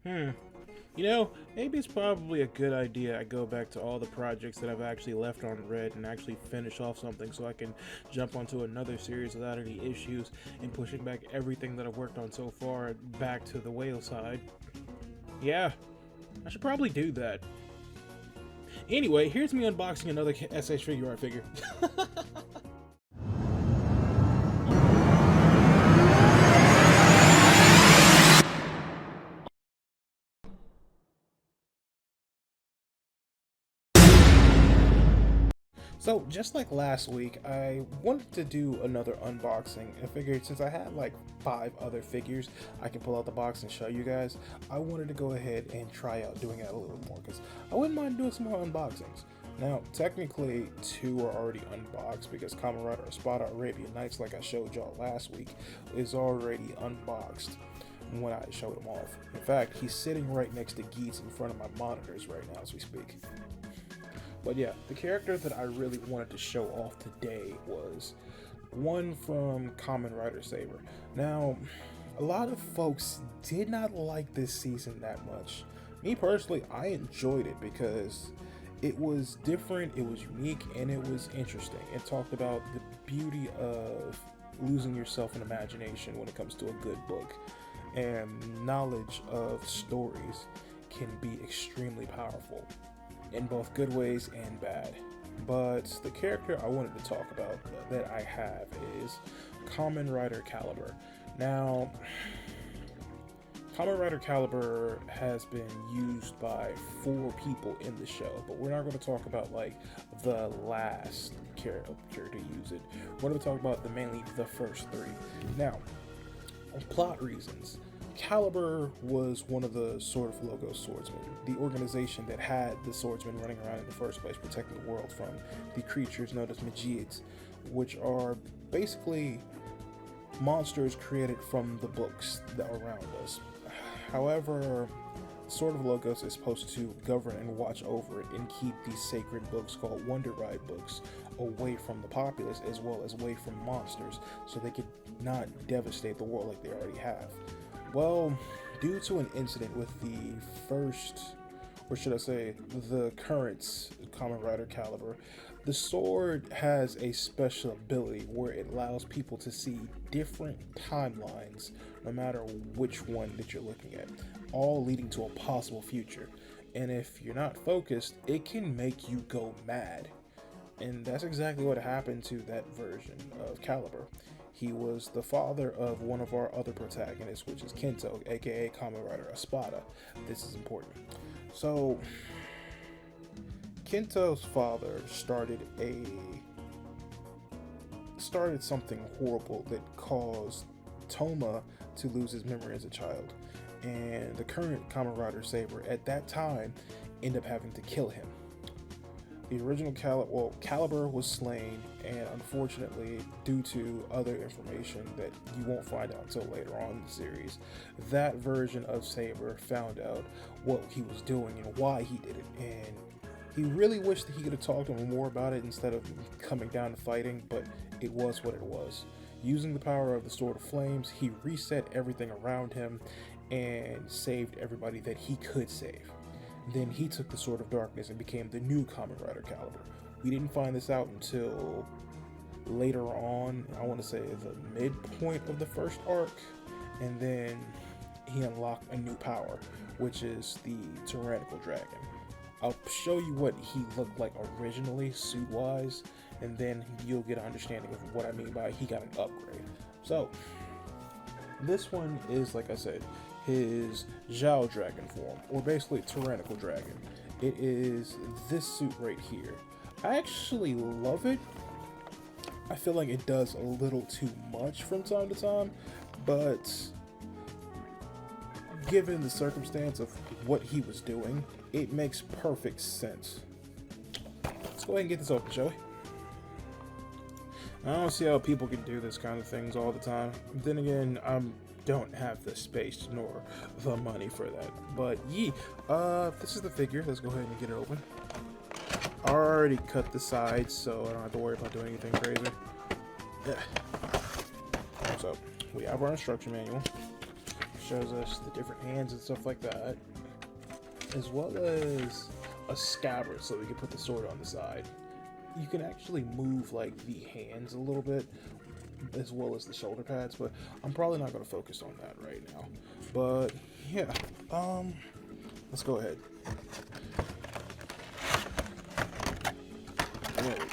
You know, maybe it's probably a good idea I go back to all the projects that I've actually left on red and actually finish off something so I can jump onto another series without any issues and pushing back everything that I've worked on so far back to the whale side. Yeah, I should probably do that. Anyway, here's me unboxing another SH Figuart figure. So, just like last week, I wanted to do another unboxing and figured since I had like 5 other figures I can pull out the box and show you guys, I wanted to go ahead and try out doing that a little bit more because I wouldn't mind doing some more unboxings. Now, technically, 2 are already unboxed because Kamen Rider Espada Arabian Nights, like I showed y'all last week, is already unboxed when I showed him off. In fact, he's sitting right next to Geets in front of my monitors right now as we speak. But yeah, the character that I really wanted to show off today was one from Kamen Rider Saber. Now, a lot of folks did not like this season that much. Me personally, I enjoyed it because it was different, it was unique, and it was interesting. It talked about the beauty of losing yourself in imagination when it comes to a good book. And knowledge of stories can be extremely powerful in both good ways and bad. But the character I wanted to talk about that I have is Kamen Rider Calibur. Now, Kamen Rider Calibur has been used by 4 people in the show, but we're not going to talk about like the last character to use it. We're going to talk about mainly the first 3. Now, on plot reasons, Calibur was one of the Sword of Logos swordsmen, the organization that had the swordsmen running around in the first place, protecting the world from the creatures known as Majids, which are basically monsters created from the books that are around us. However, Sword of Logos is supposed to govern and watch over it and keep these sacred books called Wonder Ride books away from the populace as well as away from monsters so they could not devastate the world like they already have. Well, due to an incident with the first, or should I say, the current Kamen Rider Calibur, the sword has a special ability where it allows people to see different timelines no matter which one that you're looking at, all leading to a possible future. And if you're not focused, it can make you go mad. And that's exactly what happened to that version of Calibur. He was the father of one of our other protagonists, which is Kento, aka Kamen Rider Espada. This is important. So, Kento's father started something horrible that caused Toma to lose his memory as a child. And the current Kamen Rider Saber at that time ended up having to kill him. The original Calibur was slain, and unfortunately, due to other information that you won't find out until later on in the series, that version of Saber found out what he was doing and why he did it, and he really wished that he could have talked to him more about it instead of coming down to fighting, but it was what it was. Using the power of the Sword of Flames, he reset everything around him and saved everybody that he could save. Then he took the Sword of Darkness and became the new Kamen Rider Calibur. We didn't find this out until later on, I want to say the midpoint of the first arc, and then he unlocked a new power, which is the Tyrannical Dragon. I'll show you what he looked like originally, suit-wise, and then you'll get an understanding of what I mean by he got an upgrade. So, this one is, like I said, his Gaou Dragon form, or basically Tyrannical Dragon. It is this suit right here. I actually love it. I feel like it does a little too much from time to time, but given the circumstance of what he was doing, it makes perfect sense. Let's go ahead and get this open, shall we? I don't see how people can do this kind of things all the time. Then again, don't have the space nor the money for that. But this is the figure. Let's go ahead and get it open. I already cut the sides, so I don't have to worry about doing anything crazy. Yeah. So we have our instruction manual. Shows us the different hands and stuff like that, as well as a scabbard so we can put the sword on the side. You can actually move like the hands a little bit, as well as the shoulder pads, but I'm probably not going to focus on that right now. But yeah, let's go ahead. There we go.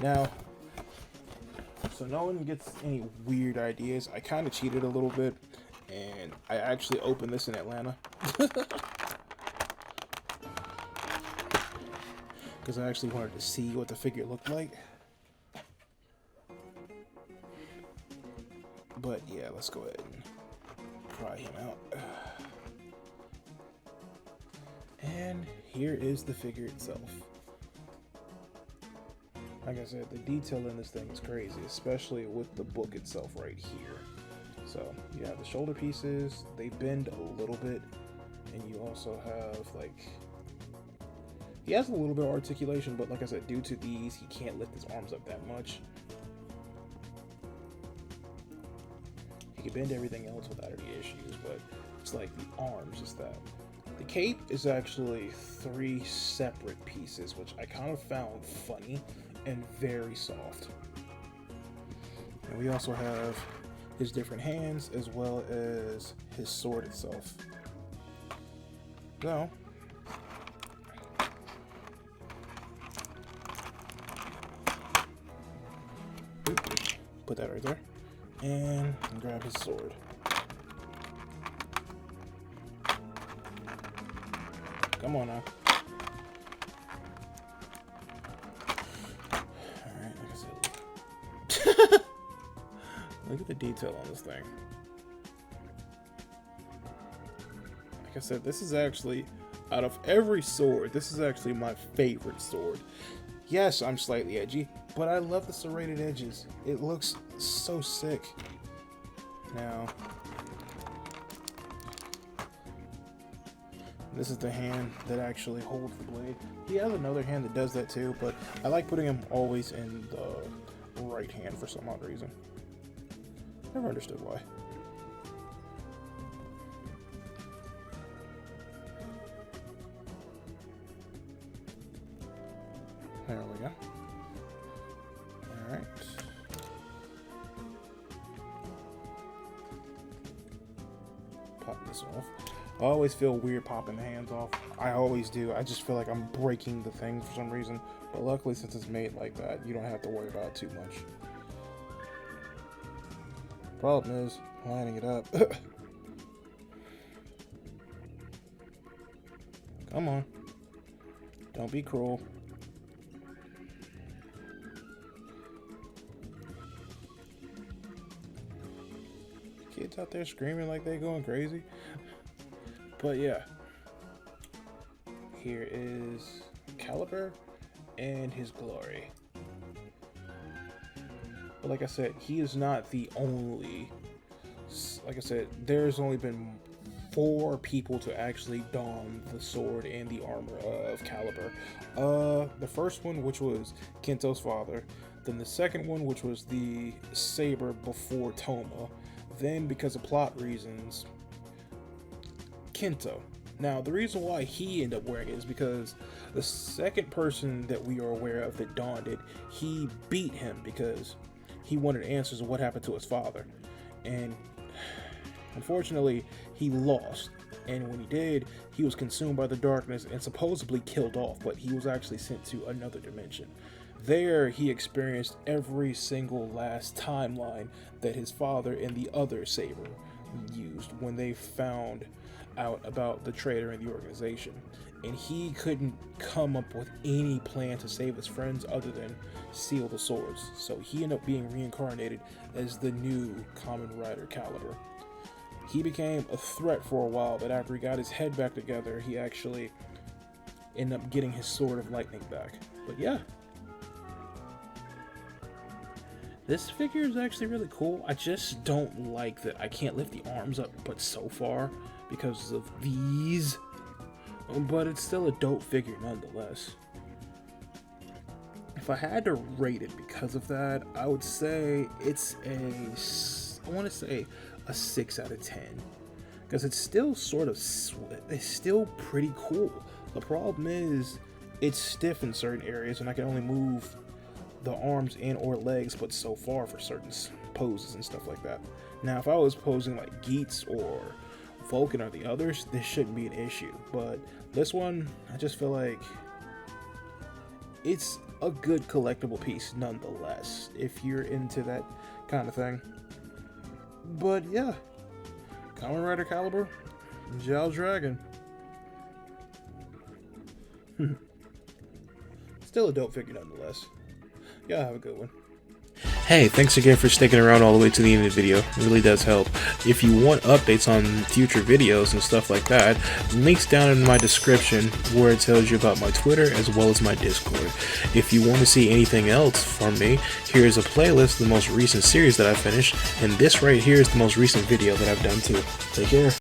Now, so no one gets any weird ideas, I kind of cheated a little bit, and I actually opened this in Atlanta. Because I actually wanted to see what the figure looked like. But yeah, let's go ahead and try him out. And here is the figure itself. Like I said, the detail in this thing is crazy, especially with the book itself right here. So you have the shoulder pieces, they bend a little bit, and you also have like, he has a little bit of articulation, but like I said, due to these, he can't lift his arms up that much. He can bend everything else without any issues, but it's like the arms is that. The cape is actually 3 separate pieces, which I kind of found funny and very soft. And we also have his different hands as well as his sword itself. So, put that right there and grab his sword. Come on now. Alright, like I said, look at the detail on this thing. Like I said, this is actually, out of every sword, this is actually my favorite sword. Yes, I'm slightly edgy, but I love the serrated edges. It looks so sick. Now, this is the hand that actually holds the blade. He has another hand that does that too, but I like putting him always in the right hand for some odd reason. Never understood why. There we go. Alright. Pop this off. I always feel weird popping the hands off. I always do. I just feel like I'm breaking the thing for some reason. But luckily, since it's made like that, you don't have to worry about it too much. Problem is lining it up. Come on. Don't be cruel. Kids out there screaming like they going crazy. But yeah, here is Calibur and his glory. But like I said, he is not the only. Like I said, there's only been 4 people to actually don the sword and the armor of Calibur. The first one, which was Kento's father. Then the second one, which was the saber before Toma. Then, because of plot reasons, Kento. Now, the reason why he ended up wearing it is because the second person that we are aware of that donned it, he beat him because he wanted answers of what happened to his father. And unfortunately, he lost. And when he did, he was consumed by the darkness and supposedly killed off, but he was actually sent to another dimension. There, he experienced every single last timeline that his father and the other saber used when they found out about the traitor in the organization. And he couldn't come up with any plan to save his friends other than seal the swords. So he ended up being reincarnated as the new Kamen Rider Calibur. He became a threat for a while, but after he got his head back together, he actually ended up getting his Sword of Lightning back. But yeah. This figure is actually really cool. I just don't like that I can't lift the arms up but so far because of these. But it's still a dope figure nonetheless. If I had to rate it because of that, I would say it's I want to say a 6 out of 10. Because it's still it's still pretty cool. The problem is, it's stiff in certain areas, and I can only move the arms and or legs but so far for certain poses and stuff like that. Now, if I was posing like Geats or Vulcan or the others, this shouldn't be an issue. But this one, I just feel like it's a good collectible piece nonetheless, if you're into that kind of thing. But yeah, Kamen Rider Calibur, Gaou Dragon. Still a dope figure nonetheless. Y'all have a good one. Hey, thanks again for sticking around all the way to the end of the video. It really does help. If you want updates on future videos and stuff like that, links down in my description where it tells you about my Twitter as well as my Discord. If you want to see anything else from me, here's a playlist of the most recent series that I finished, and this right here is the most recent video that I've done too. Take care.